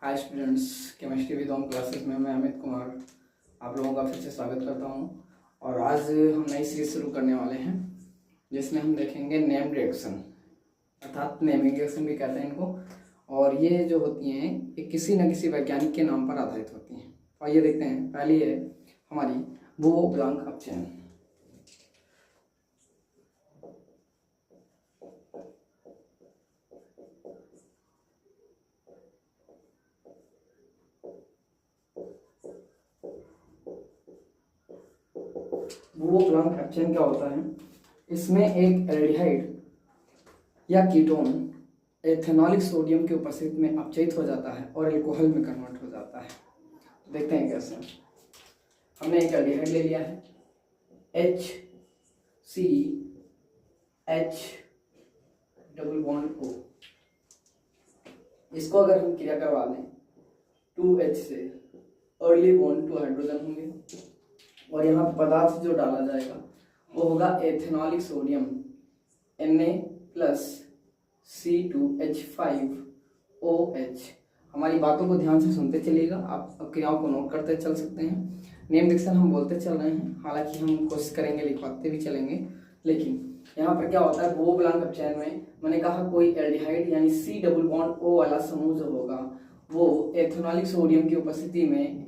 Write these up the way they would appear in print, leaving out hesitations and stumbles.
Hi students, chemistry with home classes में मैं अमित कुमार आप लोगों का फिर से स्वागत करता हूं। और आज हम नई सीरीज शुरू करने वाले हैं जिसमें हम देखेंगे नेम रिएक्शन, अर्थात नेमिंग रिएक्शन भी कहते हैं इनको। और ये जो होती हैं ये किसी न किसी वैज्ञानिक के नाम पर आधारित होती हैं। और ये देखते हैं, पहली है हमारी बुओ-ब्लांक अपचयन। बुओ-ब्लांक अपचयन क्या होता है? इसमें एक एल्डिहाइड या कीटोन एथेनॉलिक सोडियम की उपस्थिति में अपचयित हो जाता है और एल्कोहल में कन्वर्ट हो जाता है। तो देखते हैं कैसे। हमने एक एल्डिहाइड ले लिया है HCH डबल बॉन्ड O। इसको अगर हम क्रिया करवा दें 2H से, अर्ली बॉन्ड 2 हाइड्रोजन होंगे और यहाँ पदार्थ जो डाला जाएगा वो होगा एथेनॉलिक सोडियम Na+C2H5OH। हमारी बातों को ध्यान से सुनते चलिएगा, आप क्रियाओं को नोट करते चल सकते हैं। नेम रिएक्शन हम बोलते चल रहे हैं, हालांकि हम कोशिश करेंगे लिखवाते भी चलेंगे। लेकिन यहाँ पर क्या होता है, बुओ-ब्लांक अपचयन में मैंने कहा कोई एल्डिहाइड यानी C डबल बॉन्ड O वाला समूह जो होगा वो एथेनॉलिक सोडियम की उपस्थिति में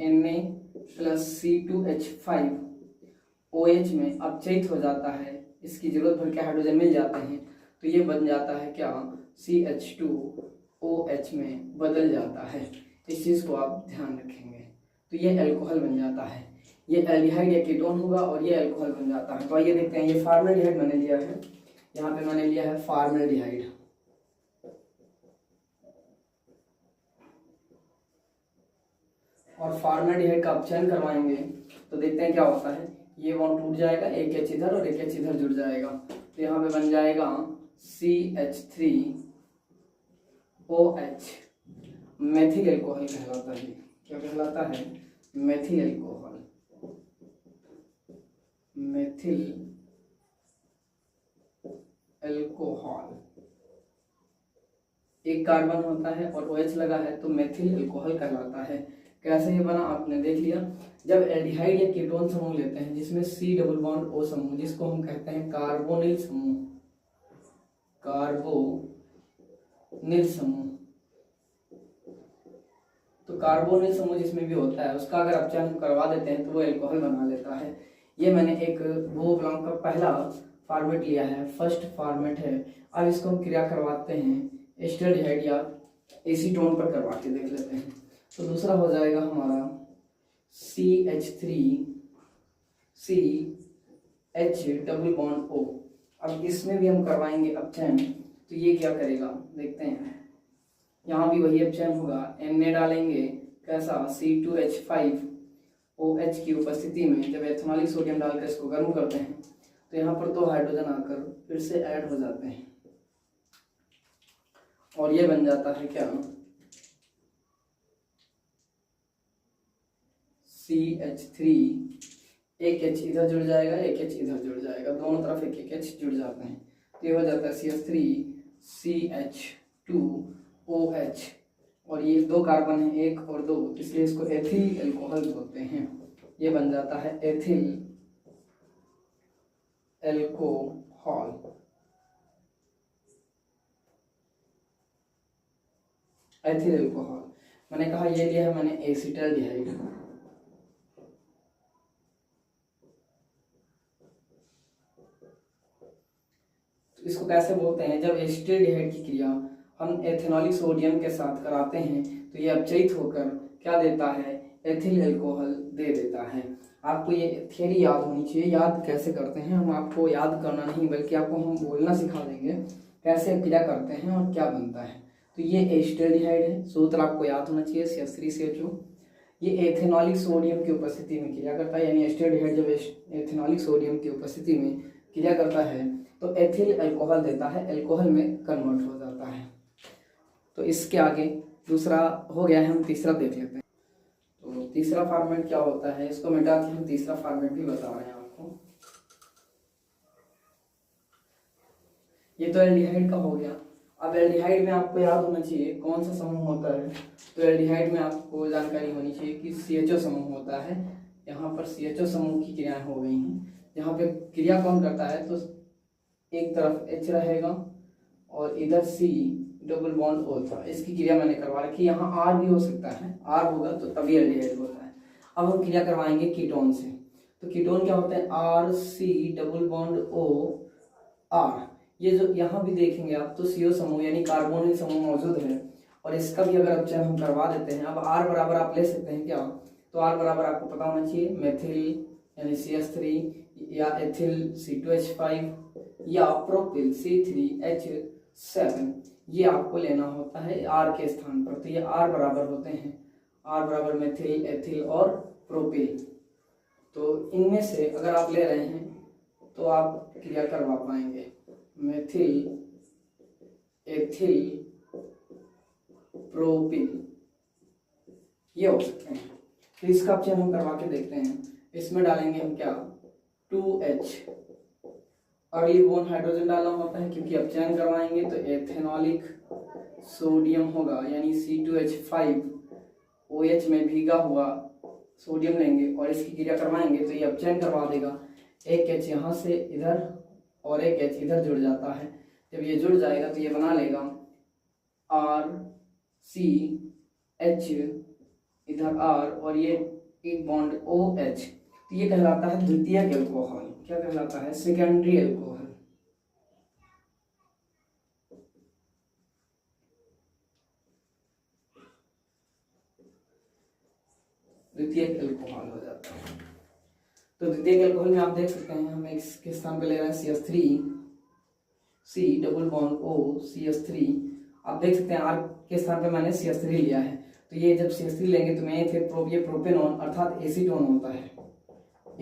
Na+C2H5OH में अपचयित हो जाता है। इसकी जरूरत भर के हाइड्रोजन मिल जाते हैं तो ये बन जाता है क्या, CH2OH में बदल जाता है। इस चीज़ को आप ध्यान रखेंगे। तो ये अल्कोहल बन जाता है, ये एल्डिहाइड या कीटोन होगा और ये अल्कोहल बन जाता है। तो आइए देखते हैं, ये फॉर्मल्डिहाइड मैंने लिया है, यहाँ पे मैंने लिया है फॉर्मल्डिहाइड। और फॉर्मल्डिहाइड का अपचयन करवाएंगे तो देखते हैं क्या होता है। ये बॉन्ड टूट जाएगा, एक H इधर और एक H इधर जुड़ जाएगा तो यहाँ पे बन जाएगा CH3OH। मेथिल एल्कोहल कहलाता है। क्या कहलाता है? Methyl alcohol. मेथिल एल्कोहल, एक कार्बन होता है और OH लगा है तो मेथिल एल्कोहल कहलाता है। कैसे ये बना आपने देख लिया। जब एल्डिहाइड या कीटोन समूह लेते हैं जिसमें C डबल बॉन्ड O समूह, जिसको हम कहते हैं कार्बोनिल समूह, कार्बोनिल समूह, तो कार्बोनिल समूह जिसमें भी होता है उसका अगर अपचयन हम करवा देते हैं तो वो एल्कोहल बना लेता है। ये मैंने एक बुओ-ब्लांक का पहला फॉर्मेट लिया है, फर्स्ट फॉर्मेट है। अब इसको हम क्रिया करवाते हैं एस्टरडिहाइड या एसीटोन पर करवा के देख लेते हैं। तो दूसरा हो जाएगा हमारा CH3CH डबल बॉन्ड O। अब इसमें भी हम करवाएंगे अपचयन तो ये क्या करेगा देखते हैं। यहाँ भी वही अपचयन होगा, Na डालेंगे, कैसा, C2H5OH की उपस्थिति में जब एथेनॉलिक सोडियम डालकर इसको गर्म करते हैं तो यहाँ पर 2 हाइड्रोजन आकर फिर से ऐड हो जाते हैं और ये बन जाता है क्या, CH3, एक H इधर जुड़ जाएगा, एक H इधर जुड़ जाएगा, दोनों तरफ एक एक H जुड़ जाते हैं तो ये हो जाता है CH3CH2OH। और ये 2 कार्बन है, 1 और 2, इसलिए इसको एथिल एल्कोहल बोलते हैं। ये बन जाता है एथिल एल्कोहल। एथिल एल्कोहल मैंने कहा ये लिया है मैंने एसिटाल्डिहाइड। तो इसको कैसे बोलते हैं, जब एसिटाल्डिहाइड की क्रिया हम एथेनॉलिक सोडियम के साथ कराते हैं तो ये अपचयित होकर क्या देता है, एथिल एल्कोहल दे देता है। आपको ये थ्योरी याद होनी चाहिए। याद कैसे करते हैं, हम आपको याद करना नहीं बल्कि आपको हम बोलना सिखा देंगे कैसे क्रिया करते हैं और क्या बनता है। तो ये एसिटाल्डिहाइड है, सूत्र आपको याद होना चाहिए CH3CHO। ये एथेनॉलिक सोडियम की उपस्थिति में क्रिया करता है, यानी एसिटाल्डिहाइड जब एथेनॉलिक सोडियम की उपस्थिति में क्रिया करता है तो एथिल अल्कोहल देता है, अल्कोहल में कन्वर्ट हो जाता है। तो इसके आगे दूसरा हो गया है, हम तीसरा देख लेते हैं। तो तीसरा फॉर्मेट क्या होता है, इसको मिटा के हम तीसरा फॉर्मेट भी बता रहे हैं आपको। ये तो एल्डिहाइड का हो गया। अब एल्डिहाइड में आपको याद होना चाहिए कौन सा समूह होता है, तो एल्डिहाइड में आपको जानकारी होनी चाहिए कि CHO समूह होता है। यहाँ पर CHO समूह की क्रियाएं हो गई हैं। यहाँ पे क्रिया कौन करता है, तो एक तरफ H रहेगा और इधर C डबल बॉन्ड O था, इसकी क्रिया मैंने करवा रखी। यहाँ R भी हो सकता है, R होगा तो तभी एल्डिहाइड होता है। अब हम क्रिया करवाएंगे कीटोन से, तो कीटोन क्या होते हैं, RC double bond O R। ये जो यहाँ भी देखेंगे आप तो CO समूह यानी कार्बोनिल समूह मौजूद है, और इसका भी अगर अपचयन हम करवा देते हैं। अब R बराबर आप ले सकते हैं क्या, तो R बराबर आपको पता होना चाहिए मेथिल यानी CH3 या एथिल C2H5 या प्रोपिल C3H7, ये आपको लेना होता है R के स्थान पर। तो ये R बराबर होते हैं, R बराबर मेथिल, एथिल और प्रोपिल। तो इनमें से अगर आप ले रहे हैं तो आप क्रिया करवा पाएंगे, मेथिल, एथिल, प्रोपिल, ये हो सकते हैं। तो इसका अपचयन हम करवा के देखते हैं। इसमें डालेंगे हम क्या, 2H, अर्ली बोन हाइड्रोजन डालना होता है क्योंकि अपचयन करवाएंगे तो एथेनॉलिक सोडियम होगा यानी C2H5 OH में भीगा हुआ सोडियम लेंगे और इसकी क्रिया करवाएंगे तो ये अपचयन करवा देगा। एक H यहाँ से इधर और एक H इधर जुड़ जाता है। जब ये जुड़ जाएगा तो ये बना लेगा RCH, इधर R और ये एक बॉन्ड OH। तो ये कहलाता है द्वितीयक एल्कोहल। क्या कहलाता है, सेकेंडरी एल्कोहल। द्वितीयक एल्कोहल हो जाता है। तो द्वितीयक एल्कोहल में आप देख सकते हैं हम इसके स्थान पे ले रहे हैं CH3C double bond O CH3। आप देख सकते हैं R के स्थान पे मैंने CH3 लिया है। तो ये जब CH3 लेंगे तो मैं फिर ये प्रोपेनॉन अर्थात एसीटोन होता है,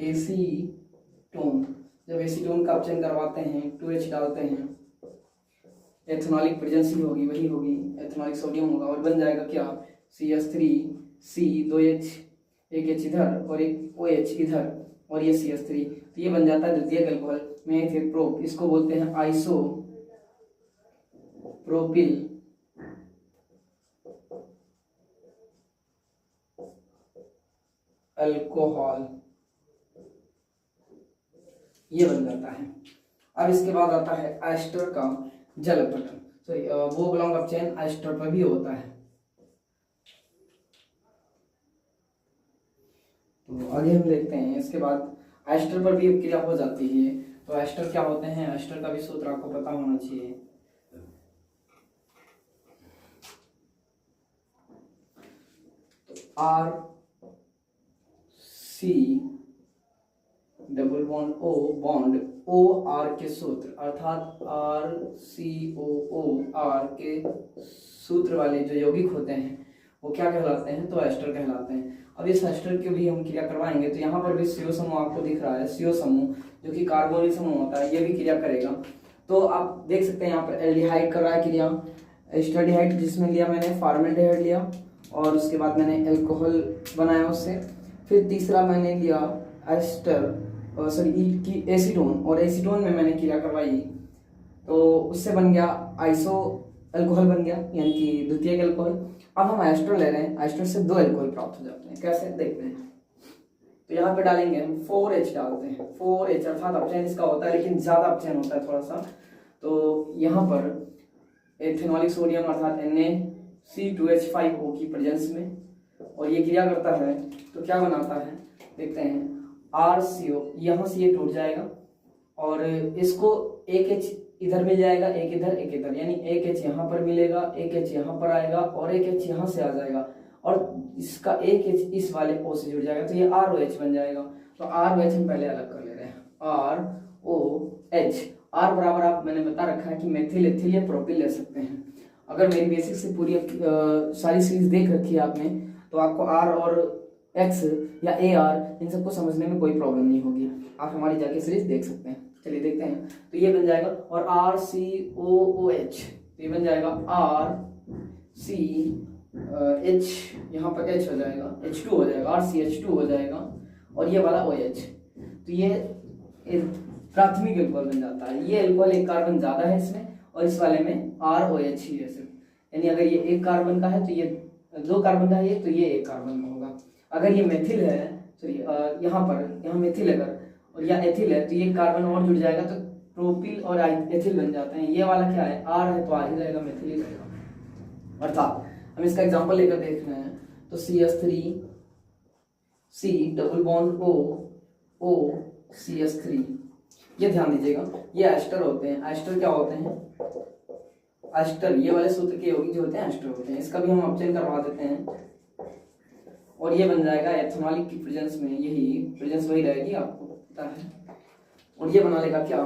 एसीटोन। जब एसीटोन का अपचयन करवाते हैं 2H डालते हैं, एथेनॉलिक प्रेजेंसी होगी, वही होगी एथेनॉलिक सोडियम होगा और बन जाएगा क्या, CH3C 2H, एक H इधर और एक OH इधर और ये CH3। तो ये बन जाता है द्वितीयक एल्कोहल में फिर प्रोप। इसको बोलते हैं आइसो प्रोपिल अल्कोहल, ये बन जाता है। अब इसके बाद आता है एस्टर का जल अपघटन। तो वो बिलोंग अपचयन एस्टर पर भी होता है। तो आगे हम देखते हैं इसके बाद एस्टर पर भी क्रिया हो जाती है। तो एस्टर क्या होते हैं, एस्टर का भी सूत्र आपको पता होना चाहिए। तो RC double bond O bond OR के सूत्र अर्थात RCOOR के सूत्र वाले जो यौगिक होते हैं वो क्या कहलाते हैं, तो एस्टर कहलाते हैं। अब इस एस्टर की भी हम क्रिया करवाएंगे। तो यहाँ पर भी CO समूह आपको दिख रहा है, CO समूह जो कि कार्बोनिल समूह होता है, ये भी क्रिया करेगा। तो आप देख सकते हैं यहाँ पर एल्डिहाइड कर रहा है क्रिया, एस्टरडिहाइड जिसमें लिया मैंने फॉर्मेल्डिहाइड लिया और उसके बाद मैंने एल्कोहल बनाया उससे। फिर तीसरा मैंने लिया एस्टर की एसीटोन और एसीटोन में मैंने क्रिया करवाई तो उससे बन गया आइसो अल्कोहल बन गया यानी कि द्वितीयक एल्कोहल। अब हम एस्टर ले रहे हैं, एस्टर से 2 अल्कोहल प्राप्त हो जाते हैं। कैसे देखते हैं, तो यहाँ पे डालेंगे हम 4H डालते हैं, 4H अर्थात अपचयन इसका होता है लेकिन ज्यादा अपचयन होता है थोड़ा सा। तो यहाँ पर एथेनॉलिक सोडियम अर्थात Na-C2H5O की प्रेजेंस में और ये क्रिया करता है तो क्या बनाता है देखते हैं, RCO, यहाँ से ये टूट जाएगा और इसको एक H इधर मिल जाएगा, एक इधर यानी एक H यहाँ पर मिलेगा, एक H यहाँ पर आएगा और एक H यहाँ से आ जाएगा और इसका एक H इस वाले O से जुड़ जाएगा तो ये ROH बन जाएगा। तो ROH हम पहले अलग कर ले रहे हैं, ROH। R बराबर आप मैंने बता रखा है कि मेथिल, एथिल या प्रोपिल ले सकते हैं। अगर मेरी बेसिक से पूरी सारी सीरीज देख रखी है आपने तो आपको R और X या AR इन सबको समझने में कोई प्रॉब्लम नहीं होगी, आप हमारी जाके सीरीज देख सकते हैं। चलिए देखते हैं। तो ये बन जाएगा और RCOOH, तो ये बन जाएगा RCH, यहाँ पर H हो जाएगा, H2 हो जाएगा, RCH2 हो जाएगा और ये वाला OH। तो ये प्राथमिक एल्कोहल बन जाता है। ये एल्कोहल एक कार्बन ज्यादा है इसमें और इस वाले में ROH ही है सिर्फ, यानी अगर ये एक कार्बन का है तो ये 2 कार्बन का है ये, तो ये 1 कार्बन का होगा। अगर ये मेथिल है सॉरी यहाँ मेथिल अगर और या एथिल है तो ये कार्बन और जुड़ जाएगा तो प्रोपिल और एथिल बन जाते हैं। ये वाला क्या है, R है तो R ही रहेगा, मेथिल ही रहेगा। अर्थात हम इसका एग्जांपल लेकर देख रहे हैं तो CH3 C double bond O CH3, ये ध्यान दीजिएगा ये एस्टर होते हैं। एस्टर क्या होते हैं, एस्टर ये वाले सूत्र के यौगिक जो होते हैं एस्टर होते हैं। इसका भी हम अपचयन करवा देते हैं और ये बन जाएगा एथेनॉलिक की प्रेजेंस में, यही प्रेजेंस वही रहेगी आपको पता है। और ये बना लेगा क्या,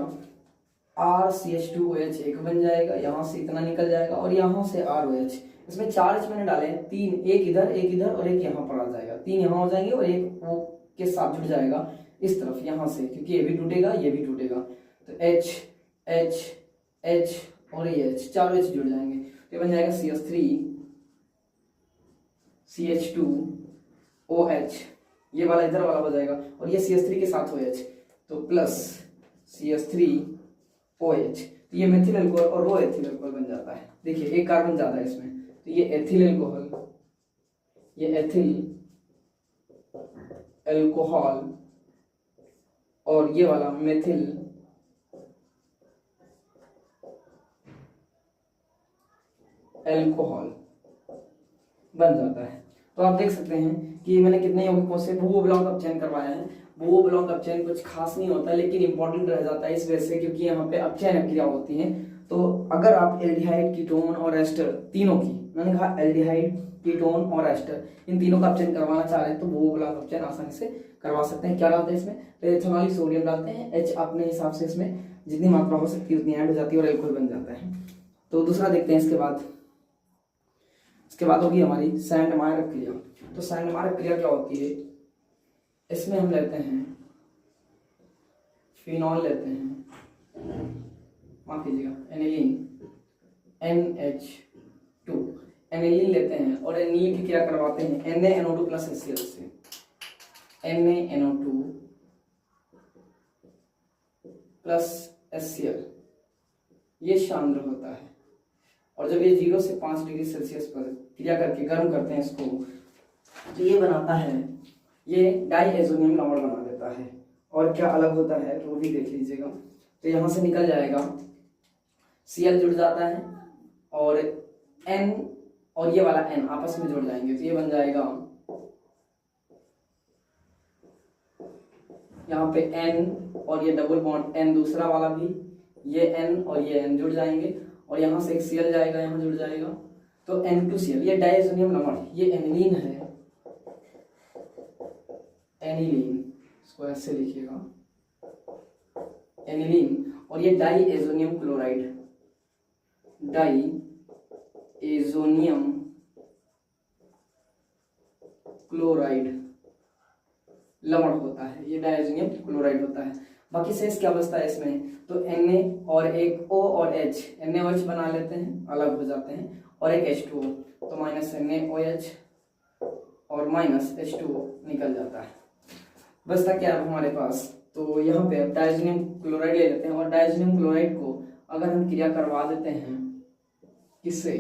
RCH2OH एक बन जाएगा, यहाँ से इतना निकल जाएगा और यहाँ से ROH। इसमें 4 H मैंने डाले, 3 एक इधर और एक यहाँ पर आ जाएगा, 3 यहाँ हो जाएंगे और एक वो के साथ जुड़ जाएगा इस तरफ यहाँ से, क्योंकि ये भी टूटेगा ये भी टूटेगा तो H H H और ये H, 4 H जुड़ जाएंगे तो ये बन जाएगा CH3 CH2OH, ये वाला इधर वाला हो जाएगा और ये CH3 के साथ OH तो प्लस CH3OH, तो ये मेथिल अल्कोहल और वो एथिल अल्कोहल बन जाता है। देखिए एक कार्बन ज्यादा है इसमें तो ये एथिल अल्कोहल, ये एथिल अल्कोहल और ये वाला मेथिल अल्कोहल बन जाता है। तो आप देख सकते हैं कि मैंने कितने यौगिकों से भू ब्लॉक अपचयन करवाया है। भू ब्लॉक अपचयन कुछ खास नहीं होता लेकिन इंपॉर्टेंट रह जाता है इस वजह से क्योंकि यहाँ पे अपचयन क्रिया होती है। तो अगर आप एल्डिहाइड, कीटोन और एस्टर तीनों की, मैंने कहा एल्डिहाइड, कीटोन और एस्टर, इन तीनों का अपचयन करवाना चाह रहे हैं तो भू ब्लॉक अपचयन आसानी से करवा सकते हैं। क्या डालते हैं इसमें, तो एथेनॉलिक सोडियम डालते हैं, H अपने हिसाब से इसमें जितनी मात्रा हो सकती है उतनी ऐड हो जाती है और अल्कोहल बन जाता है। तो दूसरा देखते हैं इसके बाद होगी हमारी सैंडमायर क्रिया। तो सैंडमायर क्रिया क्या होती है, इसमें हम लेते हैं फिनॉल, लेते हैं माफ कीजिएगा एनिलीन NH2 एनिलीन लेते हैं और एनिलीन की क्रिया करवाते हैं NaNO2 प्लस HCl से, NaNO2 प्लस HCl, ये सांद्र होता है और जब ये 0 से 5 डिग्री सेल्सियस पर क्रिया करके गर्म करते हैं इसको तो ये बनाता है, ये डाईएजोनियम लवण बना देता है। और क्या अलग होता है वो भी देख लीजिएगा। तो यहाँ से निकल जाएगा Cl जुड़ जाता है और N और ये वाला N आपस में जुड़ जाएंगे तो ये बन जाएगा यहाँ पे N और ये डबल बॉन्ड N दूसरा वाला भी, ये N और ये N जुड़ जाएंगे और यहाँ से एक Cl जाएगा यहाँ जुड़ जाएगा तो N2Cl, ये डाईएजोनियम लवण, ये एनिलीन है, एनिलीन इसको ऐसे लिखिएगा एनिलीन, और ये डाईएजोनियम क्लोराइड, डाईएजोनियम क्लोराइड लवण होता है, ये डाईएजोनियम क्लोराइड होता है। बाकी शेष क्या बचता है इसमें, तो Na और एक O और H, NaOH बना लेते हैं, अलग हो जाते हैं, और एक H2O, तो माइनस NaOH और माइनस H2O निकल जाता है। बचता क्या है हमारे पास, तो यहाँ पे डाइज़ोनियम क्लोराइड ले लेते हैं और डाइज़ोनियम क्लोराइड को अगर हम क्रिया करवा देते हैं किससे,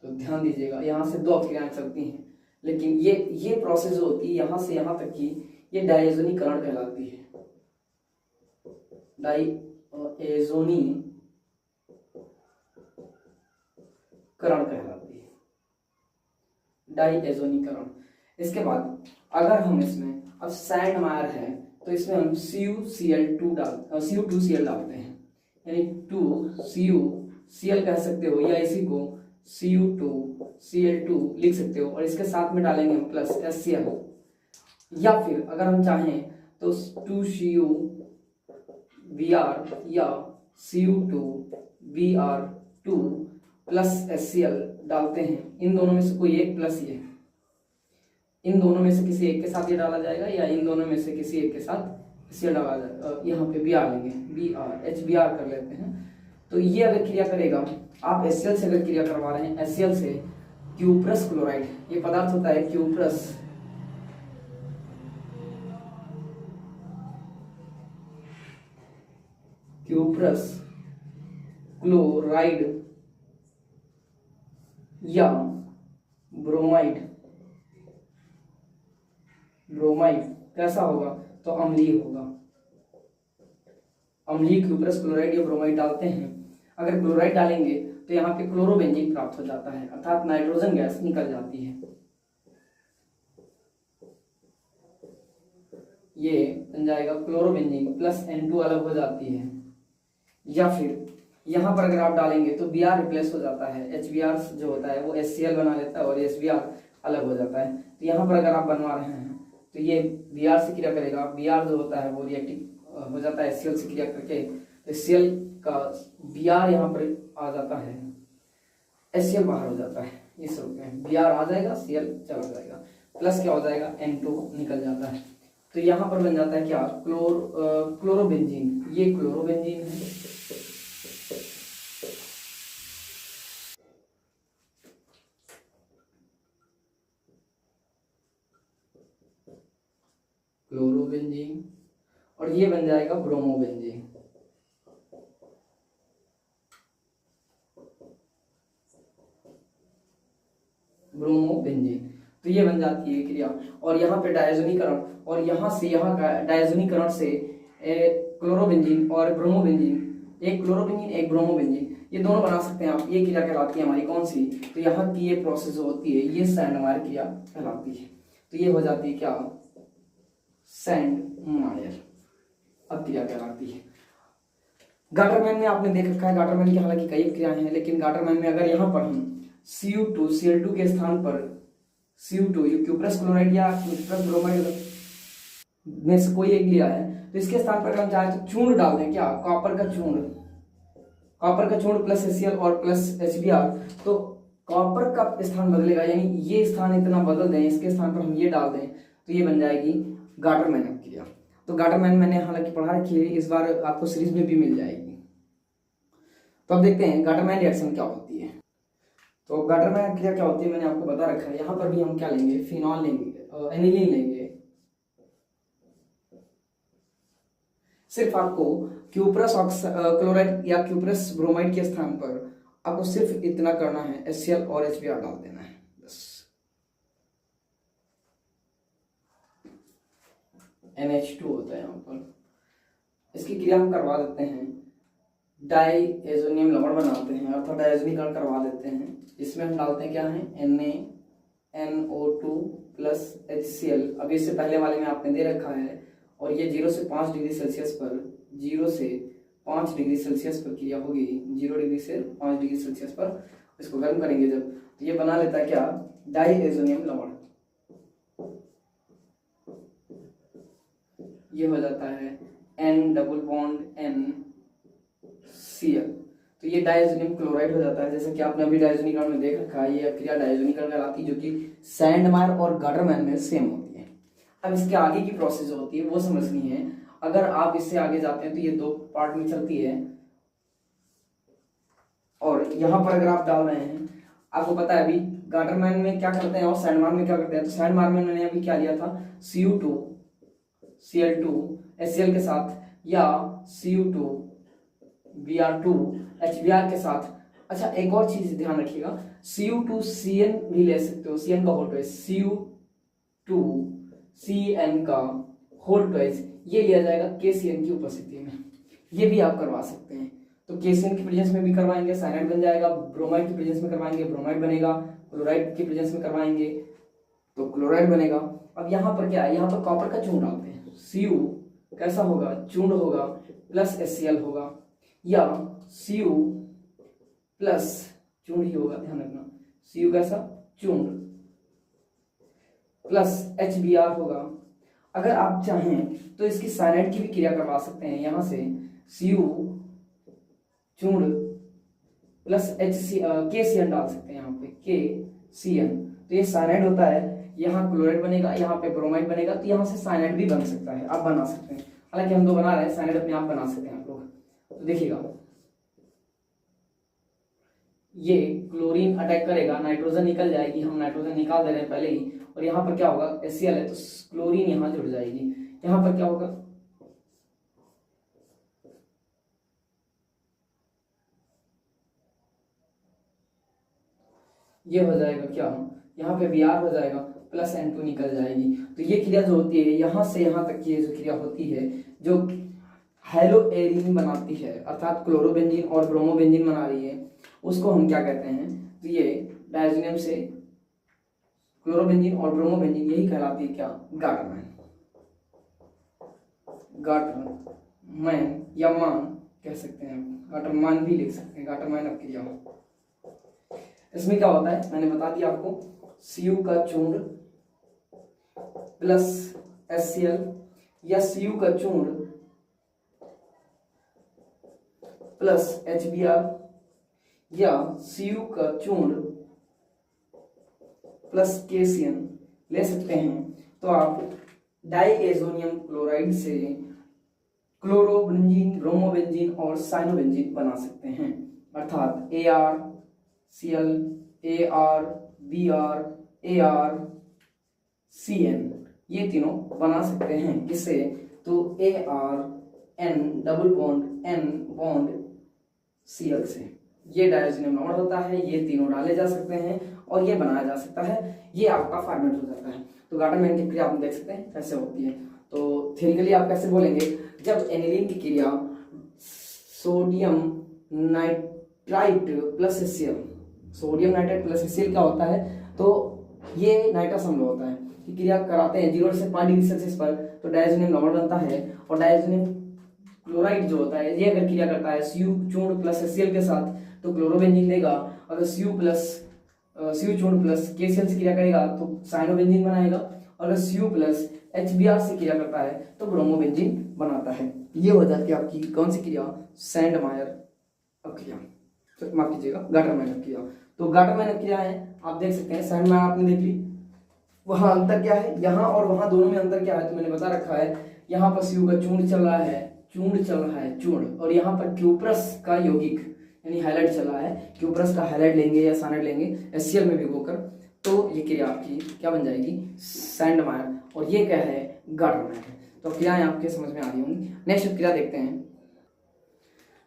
तो ध्यान दीजिएगा यहाँ से 2 क्रियाएं चलती हैं लेकिन ये प्रोसेस जो होती है यहाँ से यहाँ तक की ये डाइएजोनीकरण कहलाती है, डाइएजोनीकरण कहलाती है, डाइएजोनीकरण। इसके बाद अगर हम इसमें अब सैंडमायर है तो इसमें हम CuCl2 डालते हैं, यानी 2CuCl कह सकते हो या इसी को Cu2Cl2 लिख सकते हो और इसके साथ में डालेंगे हम प्लस HCl, या फिर अगर हम चाहें तो 2CuBr या Cu2Br2 प्लस HCl डालते हैं। इन दोनों में से कोई एक प्लस ये, इन दोनों में से किसी एक के साथ ये डाला जाएगा या इन दोनों में से किसी एक के साथ HCl डाला जाएगा। यहाँ पे Br लेंगे, HBr कर लेते हैं। तो ये अगर क्रिया करेगा, आप HCl से अगर क्रिया करवा रहे हैं, HCl से क्यूप्रस क्लोराइड, ये पदार्थ होता है क्यूप्रस, क्लोराइड या ब्रोमाइड, ब्रोमाइड कैसा होगा, तो अम्लीय होगा। अम्लीय क्यूप्रस क्लोराइड या ब्रोमाइड डालते हैं, अगर क्लोराइड डालेंगे तो यहाँ पे क्लोरोबेंजीन प्राप्त हो जाता है, अर्थात नाइट्रोजन गैस निकल जाती है। ये बन जाएगा क्लोरोबेंजीन प्लस N2 अलग हो जाती है। या फिर यहाँ पर अगर आप डालेंगे तो Br रिप्लेस हो जाता है, HBr जो होता है वो HCl बना लेता है और SBr अलग हो जाता है। तो यहाँ पर अगर आप बनवा रहे हैं तो ये Br से क्रिया करेगा, Br जो होता है वो रिएक्टिव हो जाता है HCl से क्रिया करके, तो HCl का Br यहाँ पर आ जाता है, HCl बाहर हो जाता है इस रूप में, Br आ जाएगा, Cl चला जाएगा, प्लस क्या हो जाएगा N2 निकल जाता है। तो यहाँ पर बन जाता है क्या, क्लोरोबेंजीन, ये क्लोरोबेंजीन है। क्लोरोबेंजीन, और ये बन जाएगा ब्रोमोबेंजीन। ब्रोमोबेंजीन, तो ये बन जाती है क्रिया। और यहाँ पे डायजोनीकरण, और यहाँ से यहाँ डायजोनीकरण से क्लोरोबेंजीन और ब्रोमोबेंजीन, एक क्लोरोबेंजीन एक ब्रोमोबेंजीन, ये दोनों बना सकते हैं आप। ये क्रिया कहलाती है हमारी कौन सी, तो यहाँ की ये प्रोसेस जो होती है ये सैंडमायर क्रिया कहलाती है। तो ये हो जाती है क्या, सैंडमायर अब क्रिया कहलाती है। गाटरमैन में आपने देख रखा है, गाटरमैन की हालांकि कई क्रियाएं हैं, लेकिन गाटरमैन में अगर यहाँ पर हम Cu2 Cl2 के स्थान पर Cu2 क्यूप्रस क्लोराइड या क्यूप्रस ब्रोमाइड में से कोई एक लिया है, तो इसके स्थान पर हम चाहे तो चूर्ण डाल दें, क्या, कॉपर का चूर्ण, कॉपर का चूर्ण प्लस HCl और प्लस HBr, तो कॉपर का स्थान बदलेगा, यानी ये स्थान इतना बदल दें, इसके स्थान पर हम ये डाल दें, तो ये बन जाएगी गाटरमैन क्रिया। तो गाटरमैन मैंने हालांकि पढ़ा रखी है, इस बार आपको सीरीज में भी मिल जाएगी। तो अब देखते हैं गाटरमैन रिएक्शन क्या होती है। तो गाटरमैन क्रिया क्या होती है मैंने आपको बता रखा है। यहाँ पर भी हम क्या लेंगे, फिनॉल लेंगे, एनिलीन लेंगे। सिर्फ आपको क्यूप्रस क्लोराइड या क्यूप्रस ब्रोमाइड के स्थान पर आपको सिर्फ इतना करना है, HCl और HBr डाल देना है बस। NH2 होता है यहाँ पर, इसकी क्रिया हम करवा देते हैं, डाइएजोनियम लवण बनाते हैं अर्थात डायजोनीकरण करवा देते हैं। इसमें हम डालते हैं क्या है, NaNO2 प्लस HCl। अब इससे पहले वाले में आपने दे रखा है, और ये 0 से 5 डिग्री सेल्सियस पर, 0 से 5 डिग्री सेल्सियस पर क्रिया होगी, 0 डिग्री से 5 डिग्री सेल्सियस पर इसको गर्म करेंगे जब, तो ये बना लेता है क्या, डाइएजोनियम लवण। ये हो जाता है N डबल बॉन्ड NCl, तो ये डायजोनियम क्लोराइड हो जाता है। जैसे कि आपने अभी डायजोनीकरण में देख रखा है, ये क्रिया डायजोनीकरण कहलाती है, जो कि सैंडमायर और गाटरमैन में सेम होती है। अब इसके आगे की प्रोसेस जो होती है वो समझनी है। अगर आप इससे आगे जाते हैं तो ये दो पार्ट में चलती है, और यहाँ पर अगर आप डाल रहे हैं, आपको पता है अभी गाटरमैन में क्या करते हैं और सैंडमायर में क्या करते हैं। तो सैंडमायर में मैंने अभी क्या लिया था, Cu2 Cl2 HCl के साथ, या Cu2 Br2 HBr के साथ। अच्छा एक और चीज ध्यान रखिएगा, Cu2 Cn भी ले सकते हो, Cn का होल ट्वाइस, Cu2 Cn का होल ट्वाइस, ये लिया जाएगा KCN की उपस्थिति में, ये भी आप करवा सकते हैं। तो KCN की प्रेजेंस में भी करवाएंगे, साइनाइड बन जाएगा, ब्रोमाइड की प्रेजेंस में करवाएंगे, ब्रोमाइड बनेगा, क्लोराइड की प्रेजेंस में करवाएंगे तो क्लोराइड बनेगा। अब यहाँ पर क्या है, यहाँ पर कॉपर का चूर्ण डालते हैं, Cu कैसा होगा, चूर्ण होगा, प्लस HCl होगा, या Cu प्लस चूर्ण ही होगा, ध्यान रखना, Cu कैसा, चूर्ण, प्लस HBr होगा। अगर आप चाहें तो इसकी साइनाइड की भी क्रिया करवा सकते हैं, यहां से Cu चूर्ण प्लस KCN डाल सकते हैं, यहाँ पे KCN, तो ये साइनाइड होता है, यहाँ क्लोराइड बनेगा, यहाँ पे ब्रोमाइड बनेगा, तो यहाँ से साइनाइड भी बन सकता है, आप बना सकते हैं। हालांकि हम दो बना रहे हैं, साइनाइड अपने आप बना सकते हैं आप लोग। तो देखिएगा ये क्लोरीन अटैक करेगा, नाइट्रोजन निकल जाएगी, हम नाइट्रोजन निकाल दे रहे हैं पहले ही, और यहाँ पर क्या होगा, HCl है तो क्लोरीन यहाँ जुड़ जाएगी, यहाँ पर क्या होगा, ये हो जाएगा क्या, यहाँ पे Br हो जाएगा प्लस N2 निकल जाएगी। तो ये क्रिया जो होती है यहाँ से यहाँ तक की ये जो क्रिया होती है जो हेलो एरीन बनाती है, अर्थात क्लोरोबेंजीन और ब्रोमोबेंजीन बना रही है, उसको हम क्या कहते हैं, तो ये डायजोनियम से क्लोरोबेंजीन और ब्रोमोबेंजीन यही कहलाती है क्या, गाटरमैन। गाटरमैन या मान कह सकते हैं, गाटरमान भी लिख सकते हैं, गाटरमैन अब क्रिया। इसमें क्या होता है मैंने बता दिया आपको, Cu का चूर्ण प्लस HCl या Cu का चूर्ण प्लस HBr या Cu का चूर्ण प्लस KCN ले सकते हैं। तो आप डाइएजोनियम क्लोराइड से क्लोरोबेंजीन, ब्रोमोबेंजीन और साइनोबेंजीन बना सकते हैं, अर्थात ArCl, ArBr, ArCN ये तीनों बना सकते हैं। किससे, तो ArN double bond N bond Cl से। ये डायजोनियम नंबर होता है, ये तीनों डाले जा सकते हैं और ये बनाया जा सकता है, ये आपका फॉर्मेट हो जाता है। तो गाटरमैन की क्रिया आप देख सकते हैं कैसे होती है। तो थ्योरेटिकली आप कैसे बोलेंगे, जब एनिलीन की क्रिया sodium nitrite plus HCl, sodium nitrite plus HCl क्या होता है, तो ये नाइट्रस अम्ल होता है कि क्रिया कराते हैं 0 से 5 डिग्री सेल्सियस पर, तो डायजोनियम नंबर बनता है। और डायजोनियम क्लोराइड जो होता है ये अगर क्रिया करता है Cu चूर्ण प्लस HCl के साथ तो क्लोरोबेंजीन देगा, अगर Cu चूर्ण प्लस KCl से क्रिया करेगा तो साइनोबेंजीन बनाएगा, और अगर Cu प्लस HBr से क्रिया करता है तो ब्रोमोबेंजीन बनाता है। ये हो जाती है आपकी कौन सी क्रिया, सैंडमायर क्रिया, माफ कीजिएगा गाटरमैन क्रिया। तो गाटरमैन क्रिया है आप देख सकते हैं, सैंडमायर आपने देख ली, वहां अंतर क्या है, यहाँ और वहां दोनों में अंतर क्या है, तो मैंने बता रखा है। यहाँ पर Cu का चूर्ण चल रहा है, और यहाँ पर क्यूप्रस का यौगिक यानी हाइलाइट चल रहा है, क्यूप्रस का हाइलाइट लेंगे या साइनाइड लेंगे HCl में भिगोकर, तो ये क्रिया आपकी क्या बन जाएगी, सैंडमायर, और ये क्या है, गाटरमैन है। तो क्रियाएं आपके समझ में आ रही होंगी। नेक्स्ट क्रिया देखते हैं।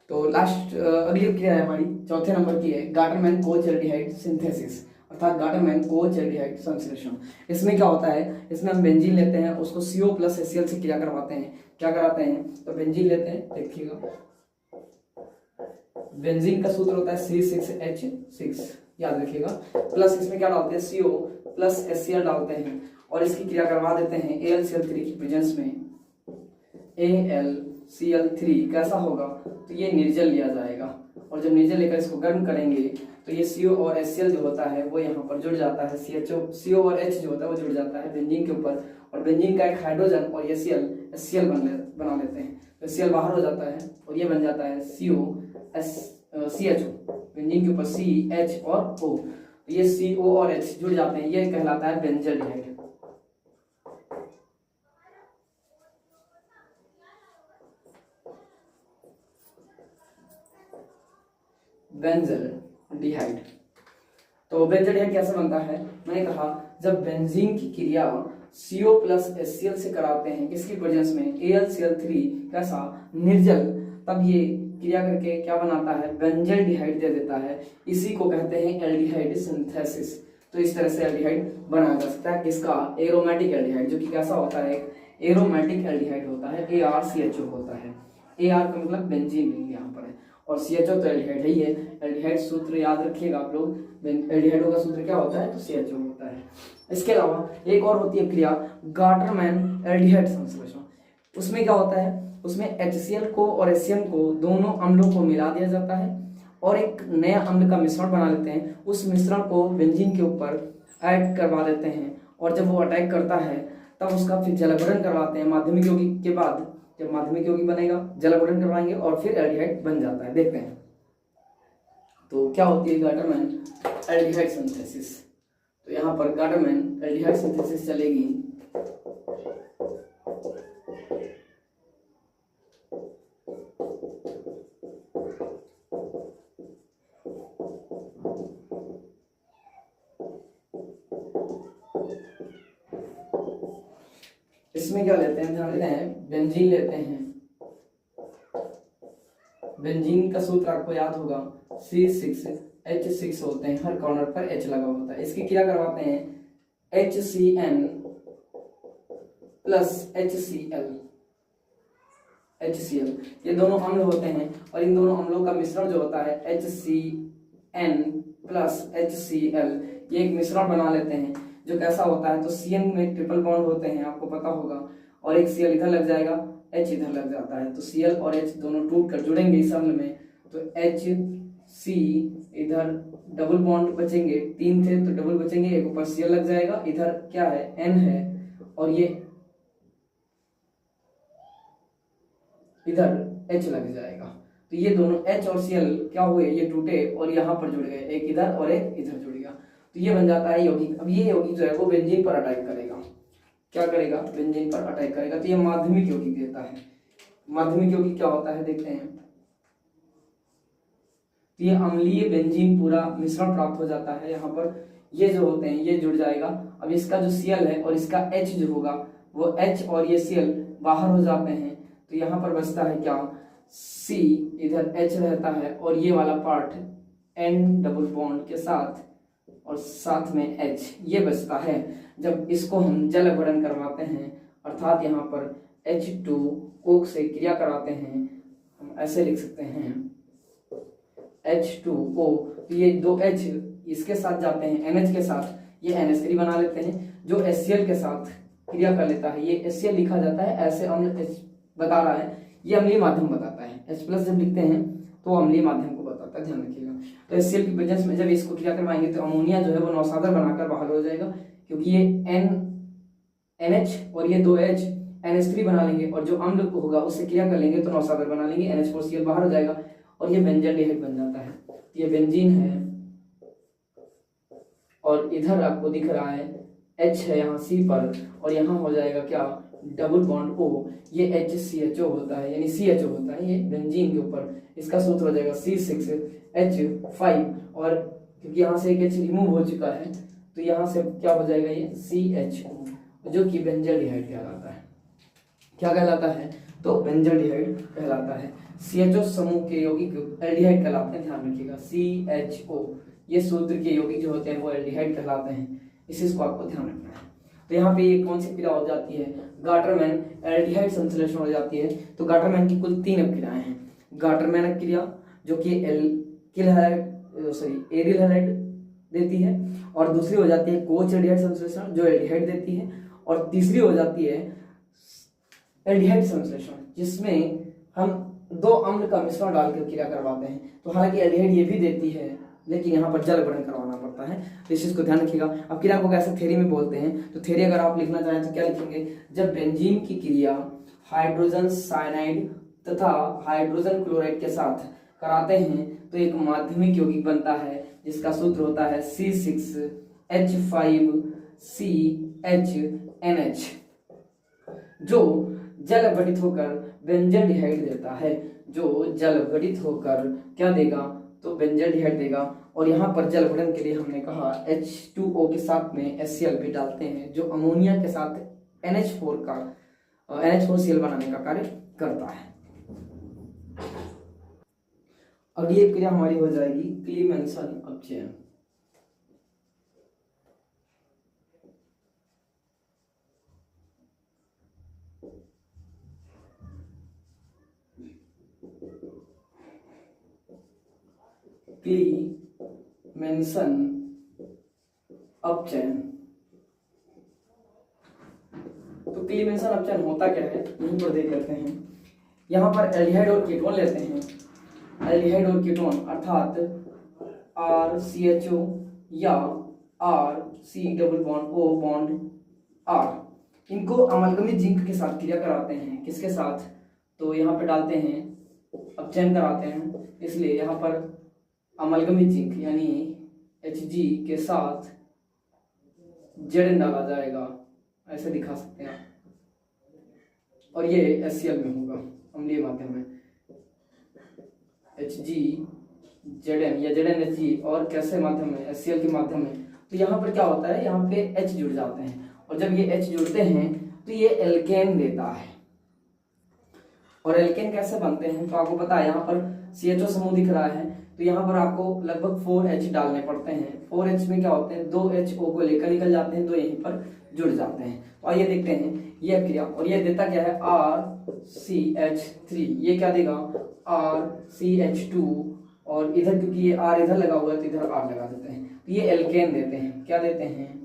तो लास्ट अगली क्रिया है हमारी चौथे नंबर की है गाटरमैन कोएल्डिहाइड सिंथेसिस, अर्थात गाटरमैन कोएल्डिहाइड संश्लेषण। इसमें क्या होता है, इसमें हम बेंजीन लेते हैं, उसको CO प्लस HCl से क्रिया करवाते हैं। क्या कराते हैं, तो बेंजीन लेते हैं, देखिएगा बेंजीन का सूत्र होता है C6H6, याद रखिएगा, प्लस इसमें क्या डालते हैं, CO प्लस HCl डालते हैं और इसकी क्रिया करवा देते हैं AlCl3 की प्रेजेंस में। AlCl3 कैसा होगा, तो ये निर्जल लिया जाएगा, और जब निर्जल लेकर इसको गर्म करेंगे तो ये CO और HCl जो होता है वो यहाँ पर जुड़ जाता है, CO और H जो होता है वो जुड़ जाता है बेंजीन के ऊपर, और बेंजीन का एक हाइड्रोजन और HCl बना लेते हैं, तो HCl बाहर हो जाता है और ये बन जाता है CHO, बेंजीन के ऊपर CH और O, तो ये CO और H जुड़ जाते हैं, ये कहलाता है बेंजल्डिहाइड। बेंजल्डिहाइड। तो बेंजल्डिहाइड कैसे बनता है, मैंने कहा जब बेंजीन की क्रिया CO प्लस HCl से कराते हैं, किसकी प्रेजेंस में, AlCl3 कैसा, निर्जल, तब ये क्रिया करके क्या बनाता है, बेंजल्डिहाइड दे देता है। इसी को कहते हैं एल्डिहाइड सिंथेसिस। तो इस तरह से एल्डिहाइड बनाया जा सकता है, किसका, एरोमेटिक एल्डिहाइड, जो कि कैसा होता है, एरोमेटिक एल्डिहाइड होता है, ArCHO होता है। AR का मतलब बेंजीन यहाँ पर है, और CHO तो एल्डिहाइड ही है। एल्डिहाइड सूत्र याद रखिएगा आप लोग, एल्डिहाइडों का सूत्र क्या होता है, तो CHO होता है। इसके अलावा एक और होती है क्रिया गाटरमैन एल्डिहाइड संश्लेषण। उसमें क्या होता है, उसमें HCl को और HCl को दोनों अम्लों को मिला दिया जाता है और एक नया अम्ल का मिश्रण बना लेते हैं। उस मिश्रण को बेंजीन के ऊपर ऐड करवा देते हैं, और जब वो अटैक करता है तब उसका फिर जलावरण करवाते हैं माध्यमिक यौगिक के बाद। जब माध्यमिक यौगिक बनेगा जलावरण करवाएंगे और फिर एल्डिहाइड बन जाता है। देखते हैं तो क्या होती है गाटरमैन एल्डिहाइड सिंथेसिस। तो यहाँ पर गाटरमैन एल्डिहाइड सिंथेसिस चलेगी। इसमें क्या लेते हैं, ध्यान देते हैं, बेंजीन लेते हैं। बेंजीन का सूत्र आपको याद होगा C6H6, H6 होते हैं, हर कॉर्नर पर H लगा होता है। इसकी क्रिया करवाते हैं HCN प्लस HCl, ये दोनों अम्ल होते हैं और इन दोनों अम्लों का मिश्रण जो होता है HCN प्लस HCl, ये एक मिश्रण बना लेते हैं जो कैसा होता है, तो CN में ट्रिपल बॉन्ड होते हैं, आपको पता होगा, और एक Cl इधर लग जाएगा, H इधर लग जाता है, तो Cl और H दोनों टूट कर जुड़ेंगे इस अम्ल में, तो HC इधर डबल बॉन्ड बचेंगे, 3 थे तो डबल बचेंगे, एक ऊपर Cl लग जाएगा, इधर क्या है N है और ये इधर H लग जाएगा, तो ये दोनों H और Cl क्या हुए, ये टूटे और यहाँ पर जुड़ गए, एक इधर और एक इधर जुड़ गया, तो ये बन जाता है यौगिक। अब ये यौगिक जो है वो बेंजीन पर अटैक करेगा, क्या करेगा, बेंजीन पर अटैक करेगा, तो ये माध्यमिक यौगिक देता है। माध्यमिक यौगिक क्या होता है देखते हैं, तो ये अम्लीय बेंजीन पूरा मिश्रण प्राप्त हो जाता है, यहाँ पर ये जो होते हैं ये जुड़ जाएगा। अब इसका जो Cl है और इसका H जो होगा वो H और ये Cl बाहर हो जाते हैं, तो यहाँ पर बचता है क्या, C इधर H रहता है और ये वाला पार्ट N डबल बॉन्ड के साथ और साथ में H ये बचता है। जब इसको हम जल अपघटन करवाते हैं अर्थात यहाँ पर H2O से क्रिया कराते हैं, हम ऐसे लिख सकते हैं H2O, तो ये 2H इसके साथ जाते हैं NH के साथ, ये NH3 बना लेते हैं जो HCl के साथ क्रिया कर लेता है, ये HCl लिखा जाता है, ऐसे अम्ल H बता रहा है, ये अम्लीय माध्यम बताता है, H प्लस जब लिखते हैं तो अम्लीय माध्यम को बताता है, ध्यान रखिएगा। तो HCl की प्रेजेंस में जब इसको क्रिया करवाएंगे तो अमोनिया जो है वो नौसादर बनाकर बाहर हो जाएगा, क्योंकि ये NH और ये 2H NH3 बना लेंगे और जो अम्ल होगा उससे क्रिया कर लेंगे तो नौसादर बना लेंगे, NH4Cl बाहर हो जाएगा और ये बेंजाल्डिहाइड बन जाता है। ये बेंजीन है और इधर आपको दिख रहा है H है यहाँ C पर और यहाँ हो जाएगा क्या, डबल बॉन्ड O, ये HCHO होता है यानी CHO होता है, ये बेंजीन के ऊपर, इसका सूत्र हो जाएगा C6H5 और क्योंकि यहाँ से एक H रिमूव हो चुका है तो यहाँ से क्या हो जाएगा, ये CHO जो कि बेंजाल्डिहाइड कहलाता है। क्या कहलाता है, तो बेंजाल्डिहाइड कहलाता है। CHO समूह के यौगिक एल्डिहाइड कहलाते हैं, ध्यान रखिएगा, CHO ये सूत्र के यौगिक जो होते हैं वो एल्डिहाइड कहलाते हैं, इस चीज को आपको ध्यान रखना है। तो यहाँ पे ये कौन सी क्रिया हो जाती है, गाटरमैन एल्डिहाइड संश्लेषण हो जाती है। तो गाटरमैन की कुल 3 क्रियाएं हैं। गाटरमैन क्रिया जो कि एरियल हैलाइड देती है, और दूसरी हो जाती है कोच एल्डिहाइड संश्लेषण जो एल्डिहाइड देती है, और तीसरी हो जाती है एल्डिहाइड संश्लेषण जिसमें हम 2 अम्ल का मिश्रण डालकर क्रिया करवाते हैं। तो हालांकि एल्डिहाइड ये भी देती है लेकिन यहाँ पर जल अपघटन करवाना पड़ता है, तो इस चीज को ध्यान रखिएगा। अब क्रिया को कैसे थ्योरी में बोलते हैं, तो थ्योरी अगर आप लिखना चाहें तो क्या लिखेंगे, जब बेंजीन की क्रिया हाइड्रोजन साइनाइड तथा हाइड्रोजन क्लोराइड के साथ कराते हैं तो एक माध्यमिक यौगिक बनता है जिसका सूत्र होता है C6H5CHNH जो जल अपघटित होकर बेंजाल्डिहाइड देता है, जो जल अपघटित होकर क्या देगा, तो बेंजाल्डिहाइड देगा। और यहाँ पर जल अपघटन के लिए हमने कहा H2O के साथ में HCl भी डालते हैं जो अमोनिया के साथ NH4Cl बनाने का कार्य करता है। अगली क्रिया हमारी हो जाएगी क्लीमेंसन अपचयन। क्लीमेंसन अपचयन, तो क्लीमेंसन अपचयन होता क्या है यहीं पर देख लेते हैं। यहाँ पर एल्डिहाइड और कीटोन लेते हैं, एल्डिहाइड और कीटोन अर्थात RCHO या RC double bond O bond R, इनको अमलगमित जिंक के साथ क्रिया कराते हैं। किसके साथ, तो यहाँ पे डालते हैं, अपचयन कराते हैं, इसलिए यहाँ पर अमलगमित जिंक यानी Hg के साथ Zn डाला जाएगा, ऐसे दिखा सकते हैं, और ये HCl में होगा अम्लीय माध्यम में, Hg Zn या ZnHg, और कैसे माध्यम में, HCl के माध्यम में। तो यहाँ पर क्या होता है, यहाँ पे H जुड़ जाते हैं, और जब ये H जुड़ते हैं तो ये एल्केन देता है। और एल्केन कैसे बनते हैं, तो आपको पता है यहाँ पर CHO समूह दिख रहा है, तो यहाँ पर आपको लगभग 4H डालने पड़ते हैं। 4H में क्या होते हैं, 2HO को लेकर निकल जाते हैं, 2 यहीं पर जुड़ जाते हैं। तो आइए देखते हैं ये क्रिया, और ये देता क्या है RCH3, ये क्या देगा RCH2, और इधर क्योंकि ये R इधर लगा हुआ है तो इधर R लगा देते हैं, तो ये एल्केन देते हैं। क्या देते हैं,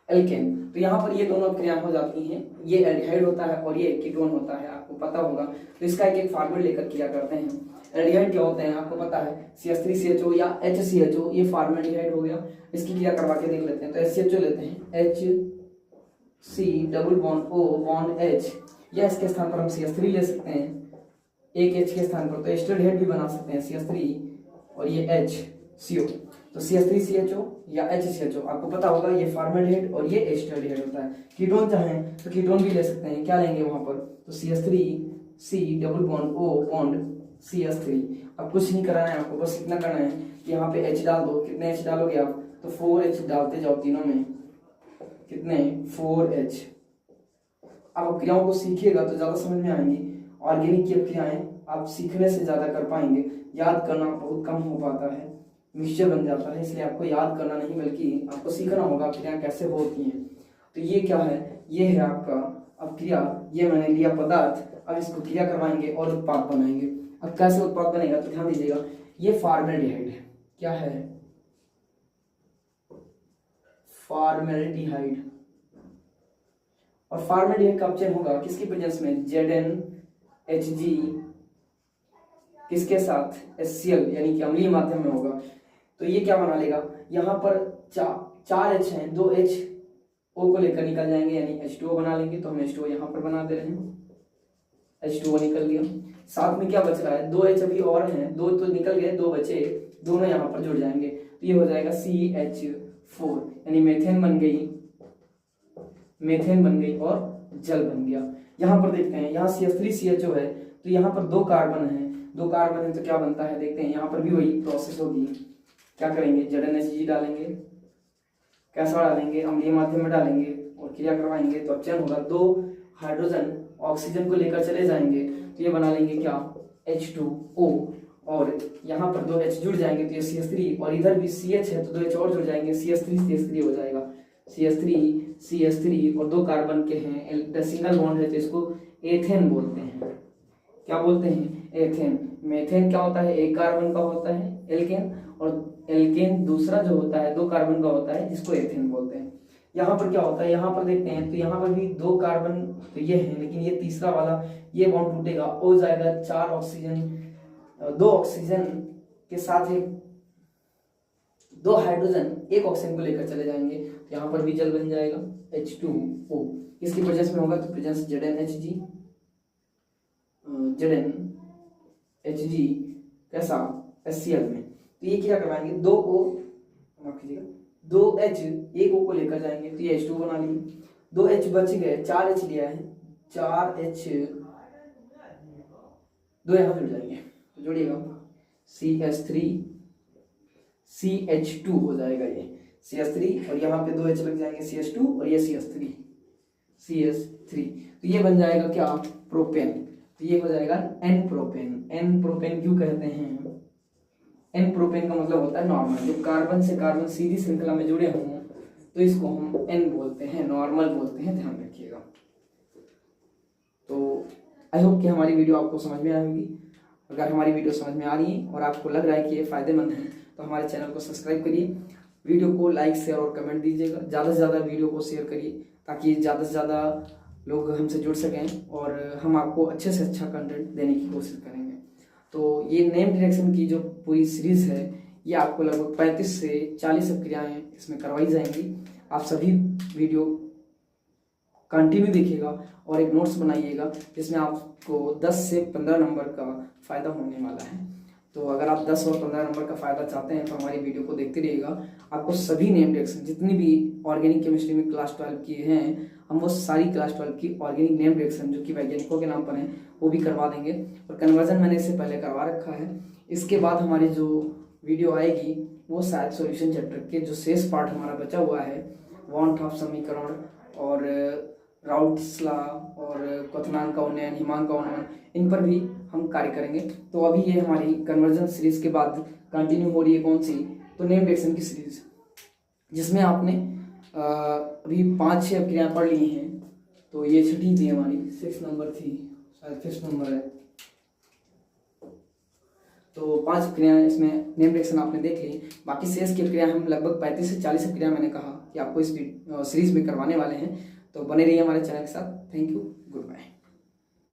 एल्केन। तो यहाँ पर ये दोनों क्रियाएं हो जाती हैं, ये एल्डिहाइड होता है और ये कीटोन होता है, आपको पता होगा। तो इसका एक फॉर्मूला लेकर किया करते हैं। एल्डिहाइड क्या होते हैं आपको पता है, CH3CHO या HCHO, ये फॉर्मेल्डिहाइड हो गया। इसकी क्रिया करवा के देख लेते हैं। तो HCHO लेते हैं, HC double bond O bond H, या इसके स्थान पर हम CH3 ले सकते हैं, एक H के स्थान पर। तो एस्टरडिहाइड भी बना सकते हैं, CH3 और ये HCO। तो CH3CHO या HCHO आपको पता होगा, ये फॉर्मेल्डिहाइड और ये एस्टरडिहाइड होता है। कीटोन चाहें तो कीटोन भी ले सकते हैं, क्या लेंगे वहां पर, तो CH3C double bond O bond CH3। अब कुछ नहीं कराना है आपको, बस इतना करना है कि यहाँ पे H डाल दो। कितने H डालोगे आप, तो 4H डालते जाओ तीनों में, कितने 4H। अब क्रियाओं को सीखिएगा तो ज्यादा समझ में आएंगी। ऑर्गेनिक की क्रियाएं आप सीखने से ज्यादा कर पाएंगे, याद करना बहुत कम हो पाता है, मिक्सचर बन जाता है। इसलिए आपको याद करना नहीं बल्कि आपको सीखना होगा क्रिया कैसे होती हैं। तो ये क्या है, ये है आपका अब क्रिया, ये मैंने लिया पदार्थ, अब इसको क्रिया करवाएंगे और उत्पाद बनाएंगे। अब कैसे उत्पाद बनेगा, तो ध्यान दीजिएगा, ये फॉर्मेल्डिहाइड है। क्या है, फॉर्मेल्डिहाइड। और फॉर्मेल्डिहाइड का अपचयन होगा किसकी प्रेजेंस में, ZnHG किसके साथ, HCl, यानी कि अम्लीय माध्यम में होगा। तो ये क्या बना लेगा, यहाँ पर 4 H हैं, 2 H O को लेकर निकल जाएंगे, यानी H2O बना लेंगे। तो हम H2O यहाँ पर बना दे रहे हैं, H2O निकल गया। साथ में क्या बच रहा है, 2 H अभी और हैं, 2 तो निकल गए, 2 बचे, दोनों यहाँ पर जुड़ जाएंगे। तो ये हो जाएगा CH4, यानी मेथेन बन गई, मेथेन बन गई और जल बन गया। यहाँ पर देखते हैं, यहाँ CH3CHO है, तो यहाँ पर 2 कार्बन है, 2 कार्बन है तो क्या बनता है देखते हैं। यहाँ पर भी वही प्रोसेस होगी, क्या करेंगे, ZnHG डालेंगे, कैसा डालेंगे, अम्लीय माध्यम में डालेंगे और क्रिया करवाएंगे। तो अपचयन होगा, 2 हाइड्रोजन ऑक्सीजन को लेकर चले जाएंगे, तो ये बना लेंगे क्या, H2O, और यहाँ पर 2 H जुड़ जाएंगे तो ये CH3, और इधर भी CH है तो 2 H और जुड़ जाएंगे, CH3 हो जाएगा, CH3 और 2 कार्बन के हैं, सिंगल बॉन्ड है तो इसको एथेन बोलते हैं। क्या बोलते हैं, एथेन। मेथेन क्या होता है, 1 कार्बन का होता है एल्केन, और एल्केन दूसरा जो होता है 2 कार्बन का होता है, जिसको एथेन बोलते हैं। यहाँ पर क्या होता है, यहाँ पर देखते हैं तो यहाँ पर भी 2 कार्बन तो ये है, लेकिन ये तीसरा वाला ये बॉन्ड टूटेगा, हो जाएगा 4 ऑक्सीजन, 2 ऑक्सीजन के साथ 2 हाइड्रोजन 1 ऑक्सीजन को लेकर चले जाएंगे, तो यहाँ पर भी जल बन जाएगा H2O। इसकी प्रेजेंस में होगा, तो प्रेजेंस ZnHG कैसा, HCl में। तो ये क्या करवाएंगे, 2H 1 O को लेकर जाएंगे, तो ये H2 बना लिए, 2 H बच गए, 4 H लिया है, 4 H 2 यहाँ जुड़ जाएंगे, तो जोड़िएगा CH2 हो जाएगा, ये CH3 और यहाँ पे 2 H लग जाएंगे, CH2 और ये CH3। तो ये बन जाएगा क्या, प्रोपेन। तो ये हो जाएगा N प्रोपेन क्यों कहते हैं, N प्रोपेन का मतलब होता है नॉर्मल, जो कार्बन से कार्बन सीधी श्रृंखला में जुड़े हों तो इसको हम N बोलते हैं, नॉर्मल बोलते हैं, ध्यान रखिएगा। तो आई होप कि हमारी वीडियो आपको समझ में आएगी। अगर हमारी वीडियो समझ में आ रही है और आपको लग रहा है कि ये फायदेमंद है तो हमारे चैनल को सब्सक्राइब करिए, वीडियो को लाइक शेयर और कमेंट दीजिएगा, ज़्यादा से ज़्यादा वीडियो को शेयर करिए ताकि ज़्यादा से ज़्यादा लोग हमसे जुड़ सकें और हम आपको अच्छे से अच्छा कंटेंट देने की कोशिश करेंगे। तो ये नेम डिरेक्शन की जो पूरी सीरीज़ है ये आपको लगभग 35 से 40 क्रियाएँ इसमें करवाई जाएंगी। आप सभी वीडियो कंटिन्यू देखिएगा और एक नोट्स बनाइएगा जिसमें आपको 10 से 15 नंबर का फ़ायदा होने वाला है। तो अगर आप 10 और 15 नंबर का फ़ायदा चाहते हैं तो हमारी वीडियो को देखते रहिएगा। आपको सभी नेम डिरेक्शन जितनी भी ऑर्गेनिक केमिस्ट्री में क्लास 12 की हैं, हम वो सारी क्लास 12 की ऑर्गेनिक नेम डिरेक्शन जो कि वैज्ञानिकों के नाम पर हैं वो भी करवा देंगे, और कन्वर्जन मैंने इससे पहले करवा रखा है। इसके बाद हमारी जो वीडियो आएगी वो शायद सॉल्यूशन चैप्टर के जो शेष पार्ट हमारा बचा हुआ है, वांट ऑफ समीकरण और राउट्सला और क्वथनांक का उन्नयन, हिमांक का उन्नयन, इन पर भी हम कार्य करेंगे। तो अभी ये हमारी कन्वर्जन सीरीज के बाद कंटिन्यू हो रही है कौन सी, तो नेम्ड एक्शन की सीरीज, जिसमें आपने अभी 5-6 क्रियाएं पढ़ ली हैं। तो ये छठी थी हमारी, 6 नंबर थी, शायद 5 नंबर है। तो 5 क्रियाएं इसमें नेम्ड एक्शन आपने देख ली। बाकी शेष की क्रिया हम लगभग 35 से 40 क्रिया मैंने कहा कि आपको इस सीरीज में करवाने वाले हैं। तो बने रहिए हमारे चैनल के साथ। Thank you, good bye.